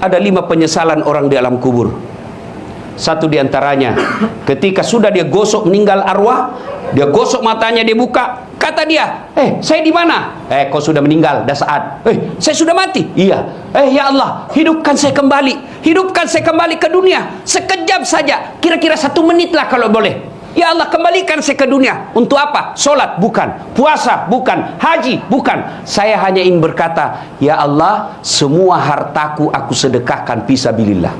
ada 5 penyesalan orang di alam kubur. Satu diantaranya, ketika sudah dia gosok meninggal arwah, dia gosok matanya, dia buka, kata dia, saya di mana? Kau sudah meninggal, dah saat. Saya sudah mati. Iya. Ya Allah, hidupkan saya kembali ke dunia sekejap saja, kira-kira 1 menit lah kalau boleh. Ya Allah, kembalikan saya ke dunia. Untuk apa? Solat? Bukan. Puasa? Bukan. Haji? Bukan. Saya hanya ingin berkata, ya Allah, semua hartaku aku sedekahkan fisabilillah.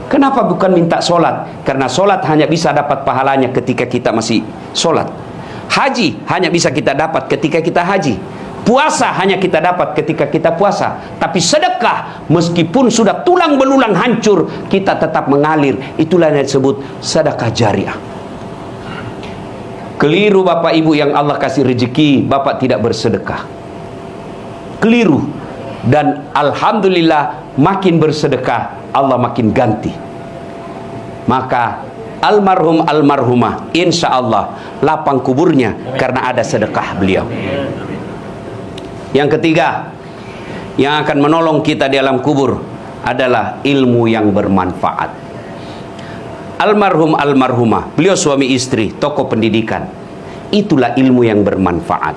Kenapa bukan minta solat? Karena solat hanya bisa dapat pahalanya ketika kita masih solat. Haji hanya bisa kita dapat ketika kita haji. Puasa hanya kita dapat ketika kita puasa. Tapi sedekah, meskipun sudah tulang belulang hancur, kita tetap mengalir. Itulah yang disebut sedekah jariah. Keliru Bapak Ibu yang Allah kasih rezeki, Bapak tidak bersedekah. Keliru. Dan alhamdulillah, makin bersedekah, Allah makin ganti. Maka almarhum almarhumah, insya Allah lapang kuburnya karena ada sedekah beliau. Yang ketiga, yang akan menolong kita di alam kubur adalah ilmu yang bermanfaat. Almarhum almarhumah, beliau suami istri, tokoh pendidikan. Itulah ilmu yang bermanfaat.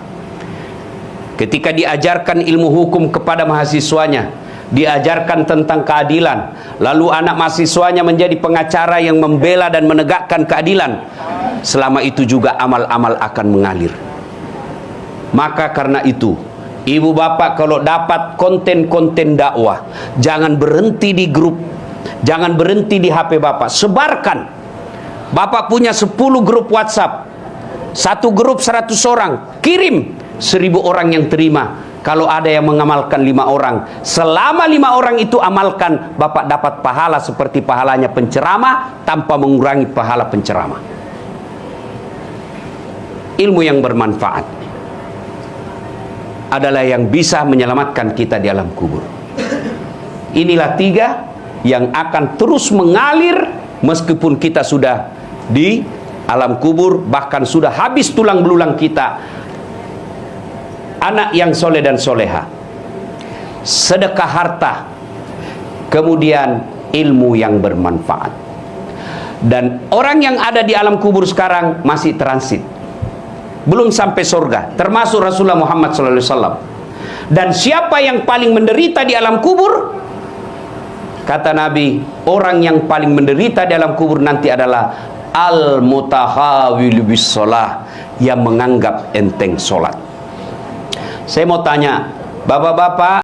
Ketika diajarkan ilmu hukum kepada mahasiswanya, diajarkan tentang keadilan, lalu anak mahasiswanya menjadi pengacara yang membela dan menegakkan keadilan, selama itu juga amal-amal akan mengalir. Maka karena itu, ibu bapak kalau dapat konten-konten dakwah, jangan berhenti di grup, jangan berhenti di HP bapak, sebarkan. Bapak punya 10 grup WhatsApp, satu grup 100 orang, kirim, 1000 orang yang terima. Kalau ada yang mengamalkan 5 orang, selama 5 orang itu amalkan, bapak dapat pahala seperti pahalanya penceramah tanpa mengurangi pahala penceramah. Ilmu yang bermanfaat adalah yang bisa menyelamatkan kita di alam kubur. Inilah 3 yang akan terus mengalir meskipun kita sudah di alam kubur, bahkan sudah habis tulang belulang kita. Anak yang soleh dan soleha, sedekah harta, kemudian ilmu yang bermanfaat. Dan orang yang ada di alam kubur sekarang masih transit, belum sampai surga, termasuk Rasulullah Muhammad SAW. Dan siapa yang paling menderita di alam kubur? Kata Nabi, orang yang paling menderita di alam kubur nanti adalah al-mutahawil bis sholah, yang menganggap enteng sholat. Saya mau tanya, bapak-bapak,